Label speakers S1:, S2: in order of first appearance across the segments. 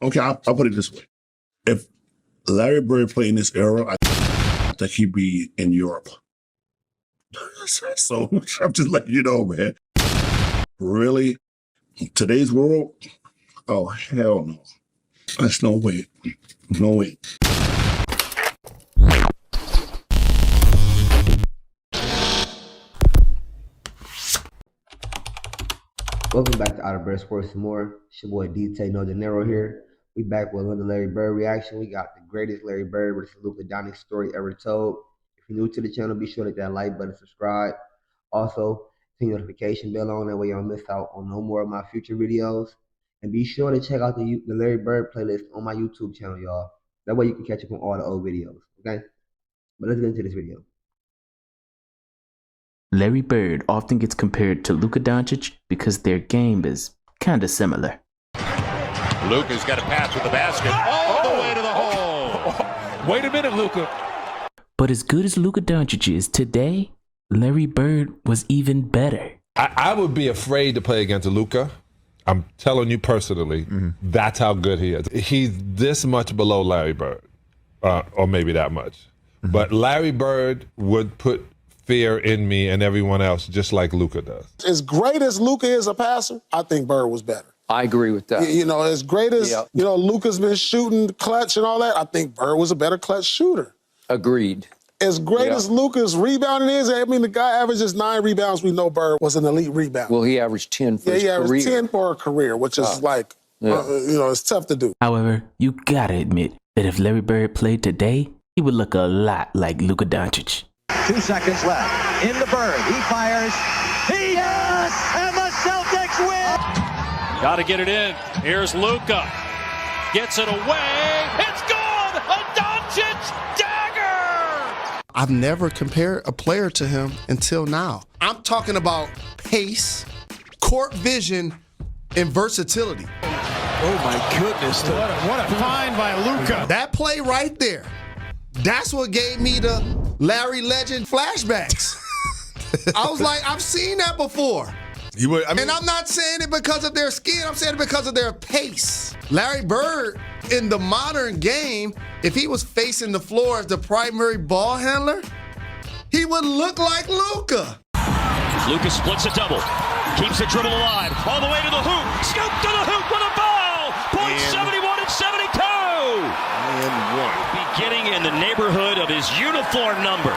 S1: Okay, I'll put it this way. If Larry Bird played in this era, I think he'd be in Europe. So I'm just letting you know, man. Really? Today's world? Oh, hell no. That's no way. No way.
S2: Welcome back to Out of Bird Sports and More. It's your boy DtaeNoDinero here. We back with another Larry Bird reaction. We got the greatest Larry Bird versus Luka Doncic story ever told. If you're new to the channel, be sure to hit that like button, subscribe. Also, turn your notification bell on, that way you don't miss out on no more of my future videos. And be sure to check out the Larry Bird playlist on my YouTube channel, y'all. That way you can catch up on all the old videos, okay? But let's get into this video.
S3: Larry Bird often gets compared to Luka Doncic because their game is kind of similar.
S4: Luka's got a pass with the basket all the way to the hole.
S5: Wait a minute, Luka.
S3: But as good as Luka Doncic is today, Larry Bird was even better.
S5: I would be afraid to play against Luka. I'm telling you personally, that's how good he is. He's this much below Larry Bird, or maybe that much. But Larry Bird would put fear in me and everyone else just like Luka does.
S6: As great as Luka is a passer, I think Bird was better.
S7: I agree with that.
S6: You know, as great as, you know, Luka's been shooting clutch and all that, I think Bird was a better clutch shooter.
S7: Agreed.
S6: As great as Luka's rebounding is, I mean, the guy averages 9 rebounds. We know Bird was an elite rebounder.
S7: Well, he averaged 10 for his
S6: he
S7: career.
S6: averaged 10 for a career, which is like, you know, it's tough to do.
S3: However, you gotta admit that if Larry Bird played today, he would look a lot like Luka Doncic.
S8: 2 seconds left. In the Bird. He fires. He does! And the Celtics win!
S4: Got to get it in. Here's Luka. Gets it away. It's gone! A Doncic dagger!
S9: I've never compared a player to him until now. I'm talking about pace, court vision, and versatility.
S5: Oh my goodness.
S8: What a find by Luka.
S9: That play right there, that's what gave me the Larry Legend flashbacks. I was like, I've seen that before. And I'm not saying it because of their skin, I'm saying it because of their pace. Larry Bird, in the modern game, if he was facing the floor as the primary ball handler, he would look like Luka.
S4: Luka splits a double. Keeps the dribble alive. All the way to the hoop. Scoop to the hoop with a foul. Points 71 and 72. And one. Beginning in the neighborhood of his uniform number.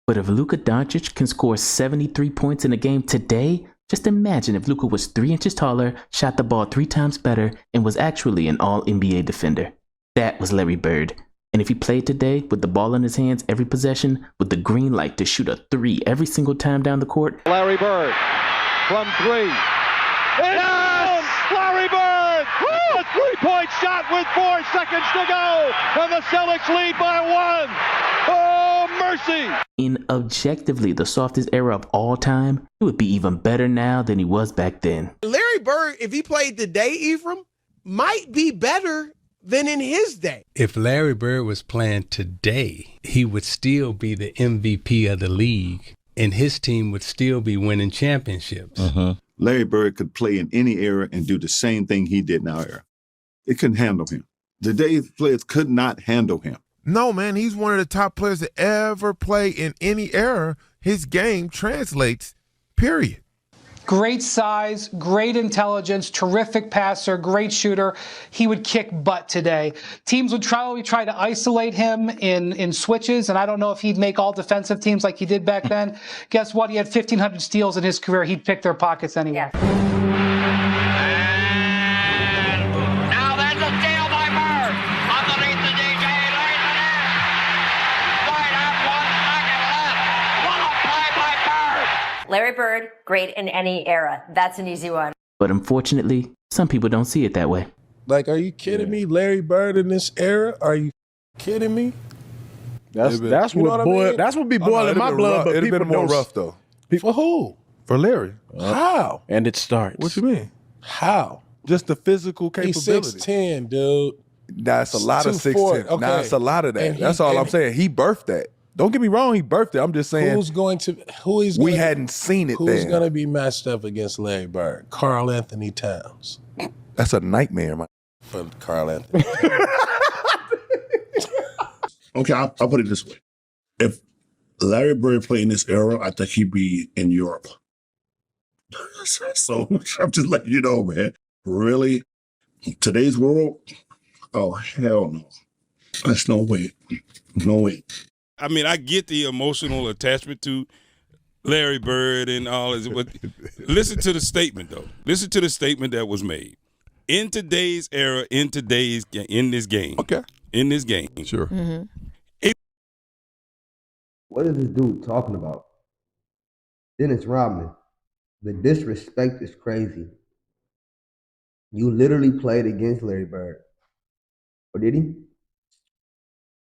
S3: But if Luka Doncic can score 73 points in a game today, just imagine if Luka was 3 inches taller, shot the ball 3 times better, and was actually an all-NBA defender. That was Larry Bird. And if he played today with the ball in his hands every possession, with the green light to shoot a 3 every single time down the court.
S8: Larry Bird from 3. Yes! Larry Bird! Woo! A 3-point shot with 4 seconds to go. And the Celtics lead by 1. Oh, mercy!
S3: In objectively the softest era of all time, he would be even better now than he was back then.
S10: Larry Bird, if he played today, Ephraim, might be better than in his day.
S11: If Larry Bird was playing today, he would still be the MVP of the league, and his team would still be winning championships.
S1: Larry Bird could play in any era and do the same thing he did in our era. It couldn't handle him. Today's players could not handle him.
S12: No, man, he's one of the top players to ever play in any era. His game translates, period.
S13: Great size, great intelligence, terrific passer, great shooter. He would kick butt today. Teams would probably try to isolate him in switches, and I don't know if he'd make all defensive teams like he did back then. Guess what? He had 1,500 steals in his career. He'd pick their pockets anyway.
S8: Now there's a steal by Bird. Underneath the DJ. Right at 1 second left. What a play by Bird.
S14: Larry Bird, great in any era. That's an easy one.
S3: But unfortunately, some people don't see it that way.
S12: Like, are you kidding me? Larry Bird in this era? Are you kidding me?
S15: That's what be boiling my blood. But
S12: it'd
S15: people
S12: been more rough though.
S15: For who?
S12: For Larry.
S15: How?
S12: And it starts.
S15: What you mean?
S12: How?
S15: Just the physical capability.
S12: He's 6'10", dude.
S15: That's a lot of 6'10".
S12: Okay.
S15: Nah, it's a lot of that. That's all I'm saying. He birthed that. Don't get me wrong, he birthed it. I'm just saying.
S12: We
S15: hadn't seen it
S12: Who's
S15: then.
S12: going to be matched up against Larry Bird? Karl Anthony Towns.
S15: That's a nightmare, man.
S16: for Carl Anthony.
S1: Okay, I'll put it this way. If Larry Bird played in this era, I think he'd be in Europe. So I'm just letting you know, man. Really? Today's world? Oh, hell no. That's no way. No way.
S17: I mean, I get the emotional attachment to Larry Bird and all this, but listen to the statement, though. Listen to the statement that was made. In today's era, in this game.
S15: Okay.
S17: In this game.
S15: Sure.
S2: Mm-hmm. What is this dude talking about? Dennis Rodman. The disrespect is crazy. You literally played against Larry Bird. Or did he?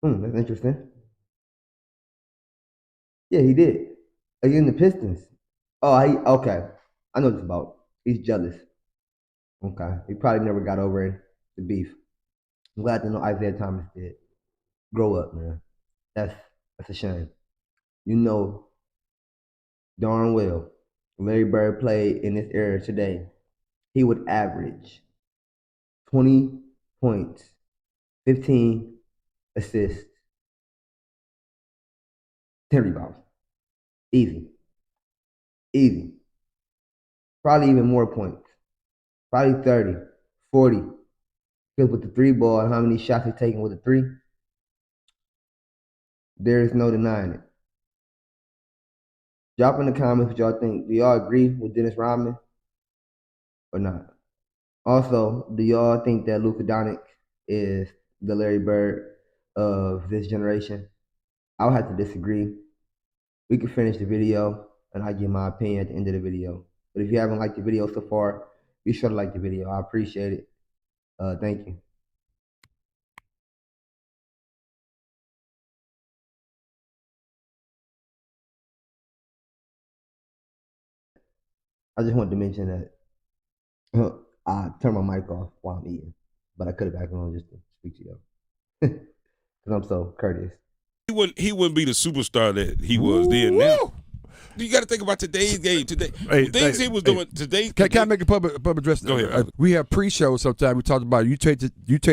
S2: That's interesting. Yeah, he did. Against the Pistons. Oh, okay. I know what it's about. He's jealous. Okay. He probably never got over the beef. I'm glad to know Isaiah Thomas did. Grow up, man. That's a shame. You know darn well, Larry Bird played in this era today, he would average 20 points, 15 assists, 10 rebounds. Easy. Easy. Probably even more points. Probably 30, 40. Because with the three ball and how many shots he's taking with the three, there is no denying it. Drop in the comments what y'all think. Do y'all agree with Dennis Rodman or not? Also, do y'all think that Luka Doncic is the Larry Bird of this generation? I'll have to disagree. We can finish the video and I'll give my opinion at the end of the video. But if you haven't liked the video so far, be sure to like the video. I appreciate it. Thank you. I just wanted to mention that I turned my mic off while I'm eating, but I cut it back on just to speak to y'all because I'm so courteous.
S17: He wouldn't be the superstar that he was then. Now you got to think about today's game. Today, he was doing today.
S18: Can I make a public address?
S17: Go ahead.
S18: We have pre-shows sometimes. We talk about you take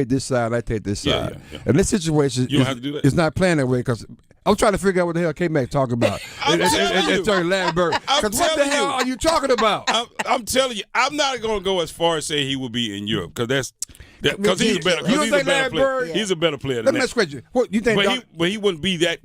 S18: this side, I take this side.
S17: Yeah.
S18: And this situation,
S17: you don't have to do that.
S18: It's not playing that way because I'm trying to figure out what the hell K-Mac talking about.
S17: I'm
S18: Larry Bird. Because what the hell are you talking about?
S17: I'm telling you, I'm not going to go as far as saying he will be in Europe because because he's a better. He's a better player. He's a better player.
S18: Let me ask you. What you think?
S17: But he wouldn't be that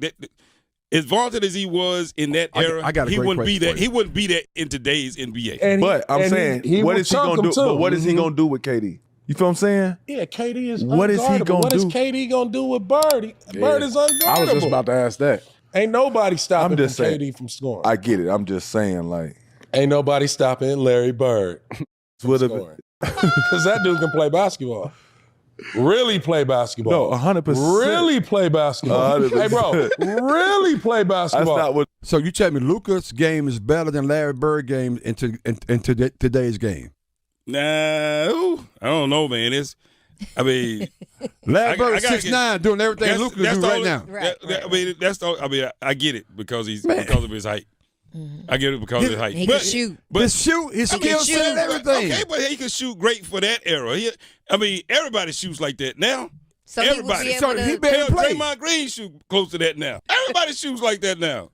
S17: as vaunted as he was in that era. He wouldn't be that. He wouldn't be that in today's NBA.
S15: But I'm saying, what is he going to do? But what is he going to do with KD? You feel what I'm saying?
S6: Yeah, KD is
S15: what is he gonna
S6: What
S15: do?
S6: is KD going to do with Bird? Bird is unguardable.
S15: I was just about to ask that.
S6: Ain't nobody stopping
S15: saying,
S6: KD from scoring.
S15: I get it. I'm just saying, like.
S6: Ain't nobody stopping Larry Bird from scoring. Because that dude can play basketball. Really play basketball.
S15: No, 100%.
S6: Really play basketball.
S15: 100%.
S6: Hey, bro, really play basketball.
S15: That's not what.
S18: So you tell me Luka's game is better than Larry Bird game in today's game?
S17: Nah, I don't know, man. Larry
S18: Bird 6'9", doing everything Luka do right now.
S17: I get it because of his height. I get it because of his height.
S19: He can shoot.
S18: His skill set and everything.
S17: Okay, but he can shoot great for that era. Everybody shoots like that now.
S19: So
S17: everybody. Draymond Green shoot close to that now. Everybody shoots like that now.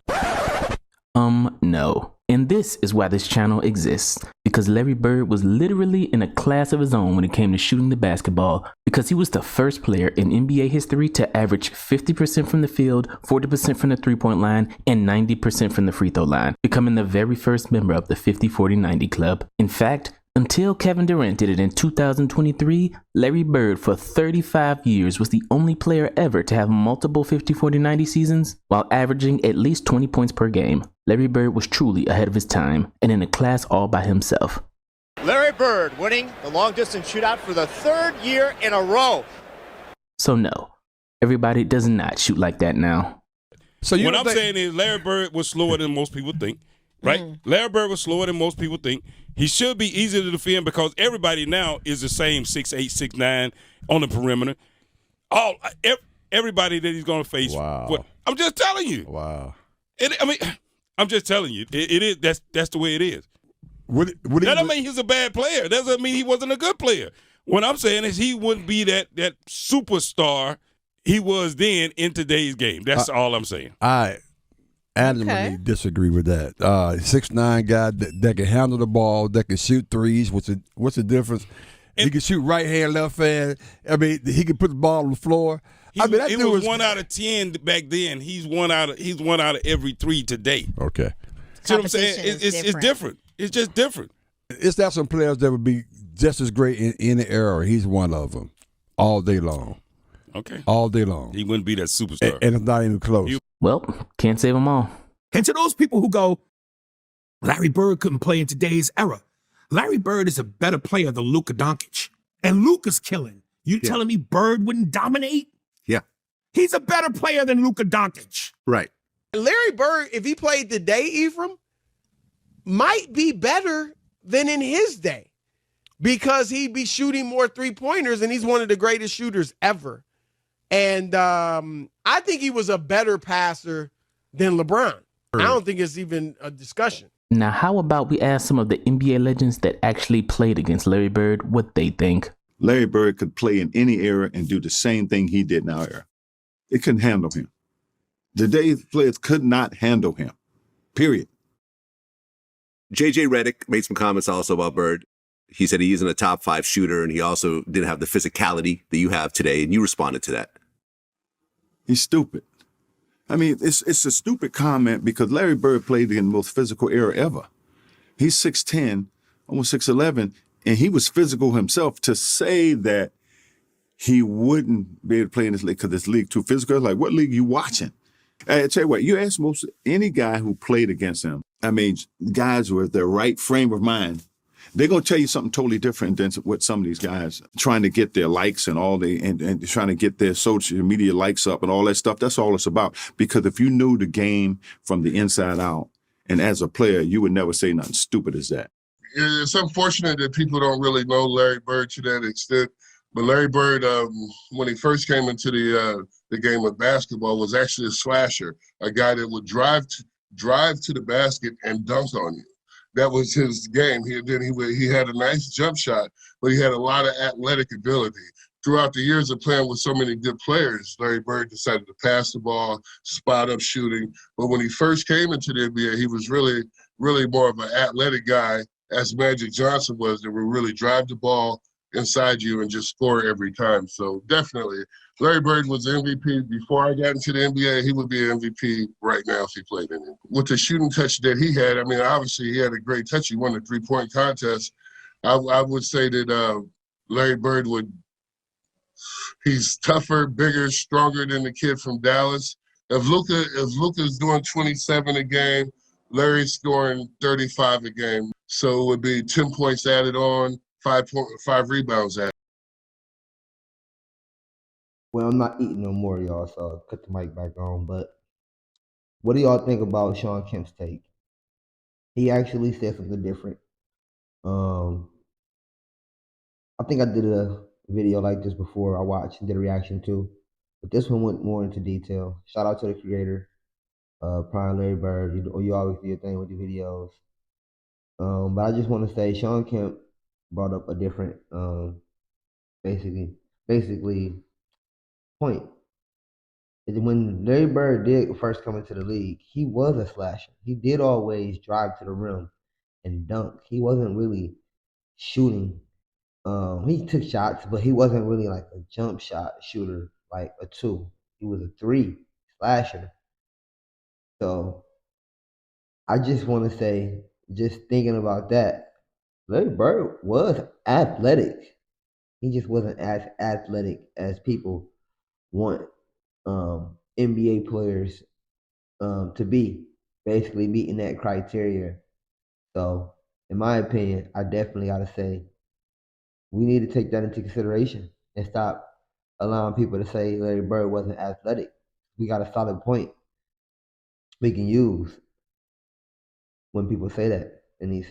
S3: No. And this is why this channel exists. Because Larry Bird was literally in a class of his own when it came to shooting the basketball. Because he was the first player in NBA history to average 50% from the field, 40% from the three-point line, and 90% from the free throw line. Becoming the very first member of the 50-40-90 club. In fact, until Kevin Durant did it in 2023, Larry Bird for 35 years was the only player ever to have multiple 50-40-90 seasons while averaging at least 20 points per game. Larry Bird was truly ahead of his time and in a class all by himself.
S20: Larry Bird winning the long-distance shootout for the third year in a row.
S3: So no, everybody does not shoot like that now.
S17: So what I'm saying is Larry Bird was slower than most people think. Right? Larry Bird was slower than most people think. He should be easier to defend because everybody now is the same 6'8", 6'9" on the perimeter. Everybody that he's going to face.
S15: Wow.
S17: I'm just telling you.
S15: Wow.
S17: I'm just telling you. It is. That's the way it is.
S18: That
S17: doesn't mean he's a bad player. That doesn't mean he wasn't a good player. What I'm saying is he wouldn't be that superstar he was then in today's game. That's all I'm saying.
S18: I adamantly disagree with that. 6'9" guy that can handle the ball, that can shoot threes. What's the difference? He can shoot right hand, left hand. I mean, he can put the ball on the floor.
S17: It was 1 out of 10 back then. He's one out of every 3 today.
S18: Okay.
S17: See what I'm saying? It's different. It's just different.
S18: It's not some players that would be just as great in any era. He's one of them all day long.
S17: Okay.
S18: All day long.
S17: He wouldn't be that superstar.
S18: And it's not even close.
S3: Well, can't save them all.
S16: And to those people who go, Larry Bird couldn't play in today's era. Larry Bird is a better player than Luka Doncic. And Luka's killing. You telling me Bird wouldn't dominate?
S19: Yeah.
S16: He's a better player than Luka Doncic.
S19: Right.
S10: Larry Bird, if he played today, Ephraim, might be better than in his day because he'd be shooting more three-pointers, and he's one of the greatest shooters ever. And I think he was a better passer than LeBron. I don't think it's even a discussion.
S3: Now, how about we ask some of the NBA legends that actually played against Larry Bird what they think?
S1: Larry Bird could play in any era and do the same thing he did in our era. It couldn't handle him. Today's players could not handle him, period.
S19: J.J. Redick made some comments also about Bird. He said he isn't a top 5 shooter, and he also didn't have the physicality that you have today, and you responded to that.
S1: He's stupid. I mean, it's a stupid comment because Larry Bird played in the most physical era ever. He's 6'10", almost 6'11", and he was physical himself. To say that he wouldn't be able to play in this league because this league too physical, like, what league you watching? I tell you what, you ask any guy who played against him, I mean, guys with their right frame of mind, they're going to tell you something totally different than what some of these guys trying to get their likes and and trying to get their social media likes up and all that stuff. That's all it's about. Because if you knew the game from the inside out, and as a player, you would never say nothing stupid as that.
S21: It's unfortunate that people don't really know Larry Bird to that extent. But Larry Bird, when he first came into the game of basketball, was actually a slasher, a guy that would drive to the basket and dunk on you. That was his game. He had a nice jump shot, but he had a lot of athletic ability. Throughout the years of playing with so many good players, Larry Bird decided to pass the ball, spot up shooting. But when he first came into the NBA, he was really, really more of an athletic guy, as Magic Johnson was, that would really drive the ball inside you and just score every time. So definitely, Larry Bird was the MVP before I got into the NBA. He would be an MVP right now if he played in it. With the shooting touch that he had, I mean, obviously he had a great touch. He won the three-point contest. I would say that Larry Bird he's tougher, bigger, stronger than the kid from Dallas. If Luka's doing 27 a game, Larry's scoring 35 a game. So it would be 10 points added on, 5 rebounds added.
S2: Well, I'm not eating no more, y'all, so I'll cut the mic back on. But what do y'all think about Sean Kemp's take? He actually said something different. I think I did a video like this before. I watched and did a reaction to, but this one went more into detail. Shout out to the creator, Prime Larry Bird. You always do your thing with your videos. But I just want to say Sean Kemp brought up a different, basically point. When Larry Bird did first come into the league, he was a slasher. He did always drive to the rim and dunk. He wasn't really shooting. He took shots, but he wasn't really like a jump shot shooter, like a 2. He was a 3 slasher. So I just want to say, just thinking about that, Larry Bird was athletic. He just wasn't as athletic as people want NBA players to be, basically meeting that criteria. So, in my opinion, I definitely got to say we need to take that into consideration and stop allowing people to say Larry Bird wasn't athletic. We got a solid point we can use when people say that in these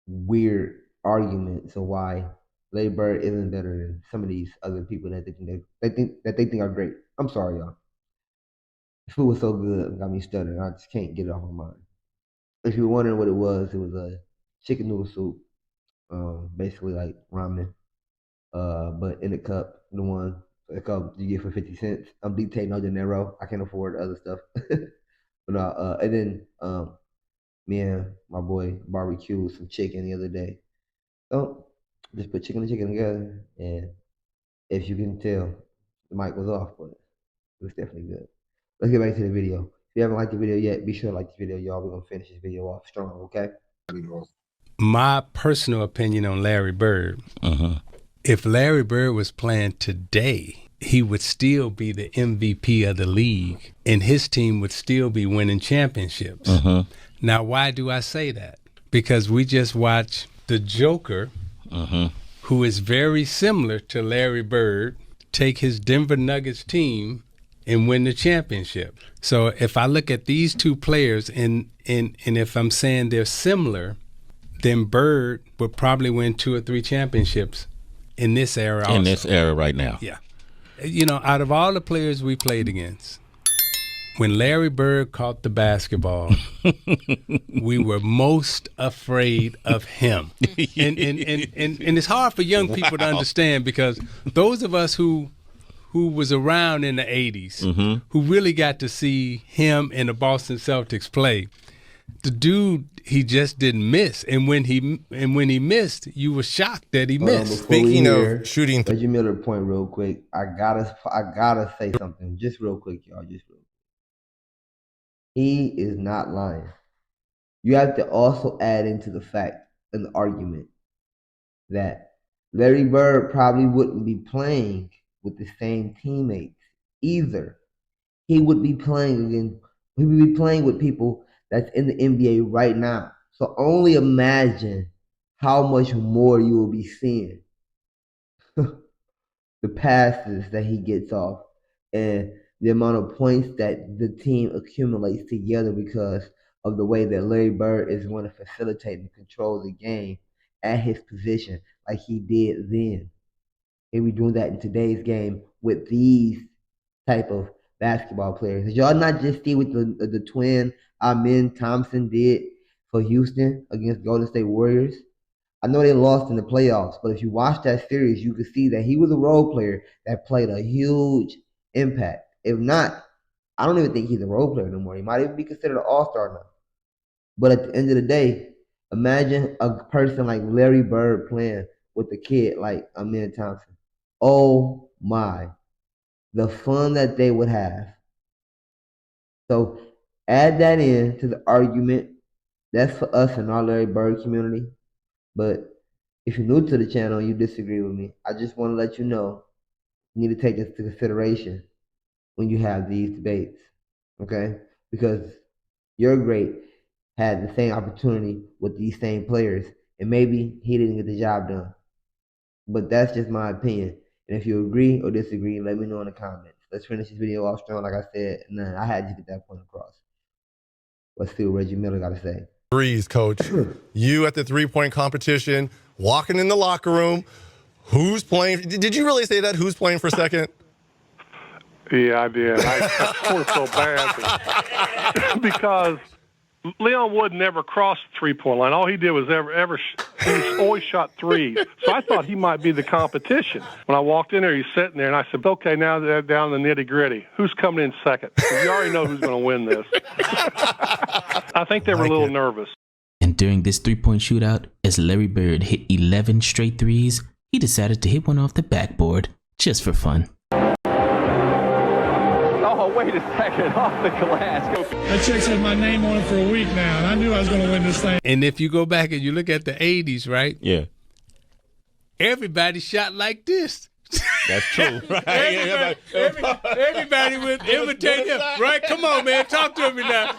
S2: weird arguments of why Larry Bird isn't better than some of these other people that they think are great. I'm sorry, y'all. The food was so good, it got me stuttering. I just can't get it off my mind. If you were wondering what it was a chicken noodle soup, basically like ramen. But in the cup, the one the cup you get for 50 cents. I'm DtaeNoDinero. I can't afford other stuff. But and then me and my boy barbecued some chicken the other day. So just put chicken and chicken together, and if you can tell, the mic was off, but it was definitely good. Let's get back to the video. If you haven't liked the video yet, be sure to like the video, y'all. We're gonna finish this video off strong, okay?
S11: My personal opinion on Larry Bird, if Larry Bird was playing today, he would still be the MVP of the league, and his team would still be winning championships. Now, why do I say that? Because we just watched the Joker, who is very similar to Larry Bird, take his Denver Nuggets team and win the championship. So if I look at these two players and if I'm saying they're similar, then Bird would probably win 2 or 3 championships in this era also.
S7: In this era right now.
S11: Yeah. You know, out of all the players we played against, when Larry Bird caught the basketball, we were most afraid of him. And it's hard for young people to understand, because those of us who was around in the 80s, who really got to see him and the Boston Celtics play, the dude, he just didn't miss. And when he missed, you were shocked that he missed.
S2: Speaking of shooting, Reggie Miller point real quick. I gotta say something just real quick, y'all. Just real quick. He is not lying. You have to also add into the fact and the argument that Larry Bird probably wouldn't be playing with the same teammates either. He would be playing with people that's in the NBA right now. So only imagine how much more you will be seeing. The passes that he gets off and the amount of points that the team accumulates together because of the way that Larry Bird is going to facilitate and control the game at his position like he did then. He'll be doing that in today's game with these type of basketball players. Did y'all not just see what the twin Amen Thompson did for Houston against Golden State Warriors? I know they lost in the playoffs, but if you watch that series, you can see that he was a role player that played a huge impact. If not, I don't even think he's a role player anymore. He might even be considered an all-star now. But at the end of the day, imagine a person like Larry Bird playing with a kid like Amen Thompson. Oh my, the fun that they would have. So add that in to the argument. That's for us in our Larry Bird community. But if you're new to the channel and you disagree with me, I just want to let you know you need to take this into consideration when you have these debates, okay? Because your great had the same opportunity with these same players, and maybe he didn't get the job done. But that's just my opinion. And if you agree or disagree, let me know in the comments. Let's finish this video off strong, like I said, and then I had to get that point across. Let's see what Reggie Miller got to say.
S22: Threes, coach. You at the three-point competition, walking in the locker room. Who's playing? Did you really say that? Who's playing for second?
S23: Yeah, I did. I felt so bad because Leon Wood never crossed the three-point line. All he did was he always shot threes. So I thought he might be the competition. When I walked in there, he's sitting there, and I said, okay, now they're down in the nitty-gritty. Who's coming in second? You already know who's going to win this. I think they were a little nervous.
S3: And during this three-point shootout, as Larry Bird hit 11 straight threes, he decided to hit one off the backboard just for fun.
S24: Oh, wait a second, off the glass.
S25: That chick's had my name on it for a week now, and I knew I was going to win this thing.
S11: And if you go back and you look at the 80s, right?
S7: Yeah.
S11: Everybody shot like this.
S7: That's true. Right?
S11: Everybody was imitating him. Right? Come on, man. Talk to me now.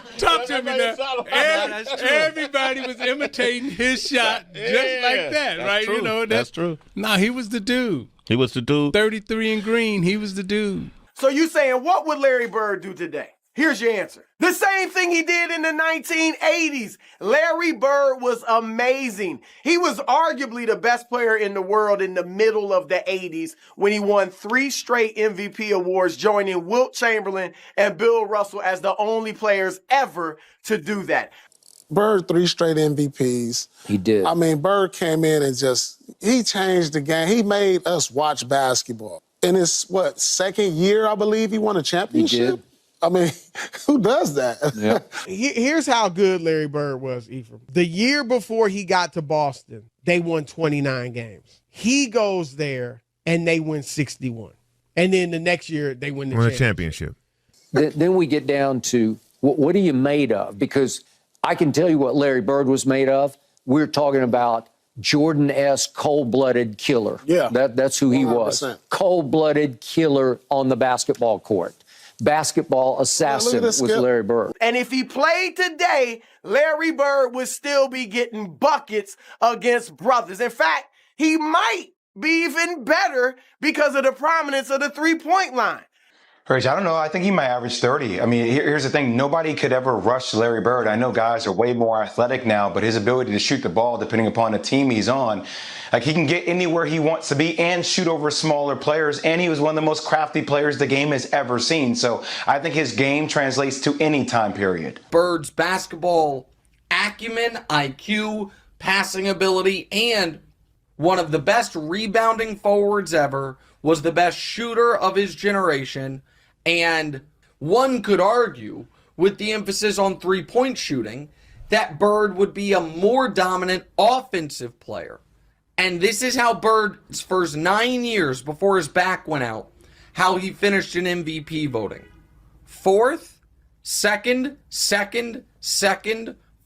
S11: Everybody was imitating his shot just like that, right?
S7: True.
S11: You know,
S7: that's true.
S11: No, he was the dude.
S7: He was the dude.
S11: 33 and green. He was the dude.
S10: So you saying, what would Larry Bird do today? Here's your answer. The same thing he did in the 1980s. Larry Bird was amazing. He was arguably the best player in the world in the middle of the 80s when he won 3 straight MVP awards, joining Wilt Chamberlain and Bill Russell as the only players ever to do that.
S4: Bird 3 straight MVPs.
S5: He did.
S4: I mean, Bird came in and he changed the game. He made us watch basketball. In his, second year, I believe, he won a championship?
S5: He did.
S4: I mean, who does that?
S5: Yeah.
S10: Here's how good Larry Bird was, Ephraim. The year before he got to Boston, they won 29 games. He goes there, and they win 61. And then the next year, they win the championship.
S5: Then we get down to what are you made of? Because I can tell you what Larry Bird was made of. We're talking about Jordan-esque cold-blooded killer.
S4: Yeah.
S5: That's who he was.
S4: 100%.
S5: Cold-blooded killer on the basketball court. Basketball assassin was Larry Bird.
S10: And if he played today, Larry Bird would still be getting buckets against brothers. In fact, he might be even better because of the prominence of the three-point line.
S8: Rich, I don't know. I think he might average 30. I mean, here's the thing. Nobody could ever rush Larry Bird. I know guys are way more athletic now, but his ability to shoot the ball, depending upon the team he's on, like he can get anywhere he wants to be and shoot over smaller players. And he was one of the most crafty players the game has ever seen. So I think his game translates to any time period.
S9: Bird's basketball acumen, IQ, passing ability, and one of the best rebounding forwards ever, was the best shooter of his generation. And one could argue, with the emphasis on three-point shooting, that Bird would be a more dominant offensive player. And this is how Bird's first 9 years before his back went out, how he finished in MVP voting. Fourth, second,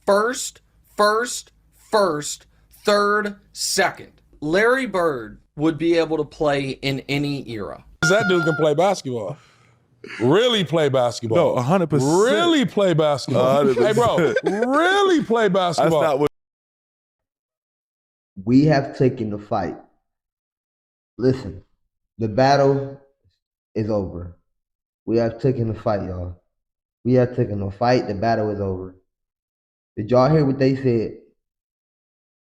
S9: first, third, second. Larry Bird would be able to play in any era.
S6: That dude can play basketball. Really play basketball.
S15: No, 100%.
S6: Really play basketball.
S15: 100%.
S6: Hey, bro, really play basketball.
S15: That's not what.
S2: We have taken the fight. Listen, the battle is over. We have taken the fight, y'all. We have taken the fight. The battle is over. Did y'all hear what they said?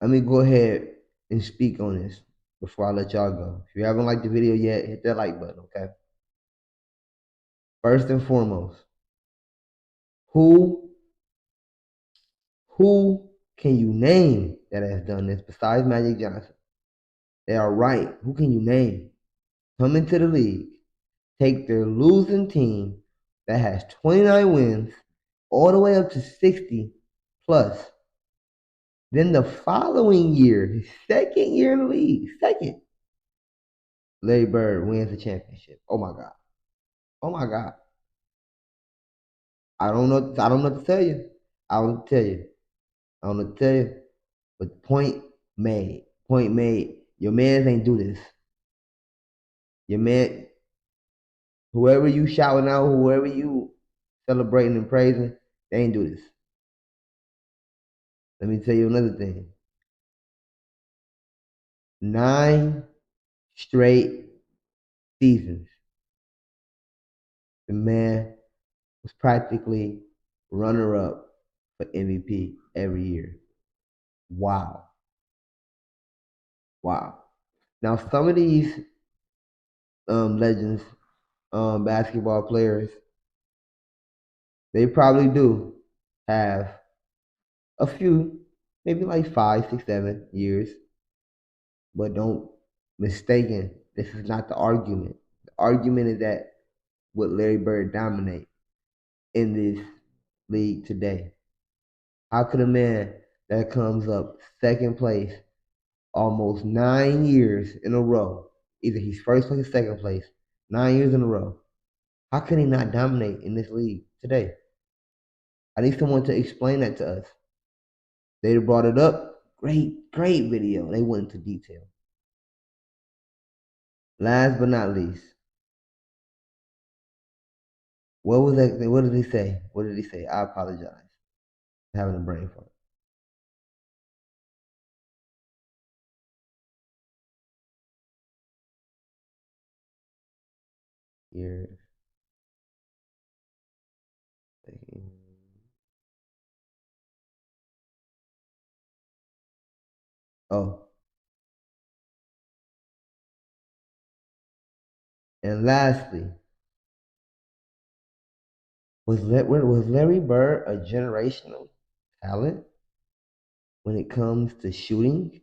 S2: Let me go ahead and speak on this before I let y'all go. If you haven't liked the video yet, hit that like button, okay? First and foremost, who can you name that has done this besides Magic Johnson? They are right. Who can you name? Come into the league, take their losing team that has 29 wins all the way up to 60 plus. Then the following year, his second year in the league, Larry Bird wins the championship. Oh my God. Oh my God. I don't know what to tell you. I don't know what to tell you. But point made. Point made. Your mans ain't do this. Your man, whoever you shouting out, whoever you celebrating and praising, they ain't do this. Let me tell you another thing. 9 straight seasons. The man was practically runner-up for MVP every year. Wow. Wow. Now, some of these legends, basketball players, they probably do have a few, maybe like 5, 6, 7 years. But don't mistaken, this is not the argument. The argument is that would Larry Bird dominate in this league today? How could a man that comes up second place almost 9 years in a row, either he's first place or second place, 9 years in a row, how can he not dominate in this league today? I need someone to explain that to us. They brought it up. Great video. They went into detail. Last but not least, what was that? What did he say? What did he say? I apologize. I'm having a brain fart. Here. Oh. And lastly, was Larry Bird a generational talent when it comes to shooting,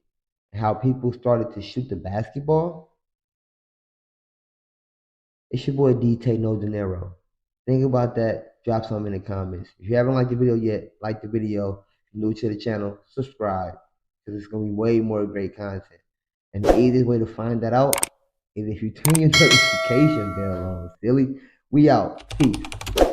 S2: and how people started to shoot the basketball, it's your boy DtaeNoDinero. Think about that. Drop some in the comments. If you haven't liked the video yet, like the video. If you're new to the channel, subscribe, because it's going to be way more great content. And the easiest way to find that out is if you turn your notification bell on. Silly. We out. Peace.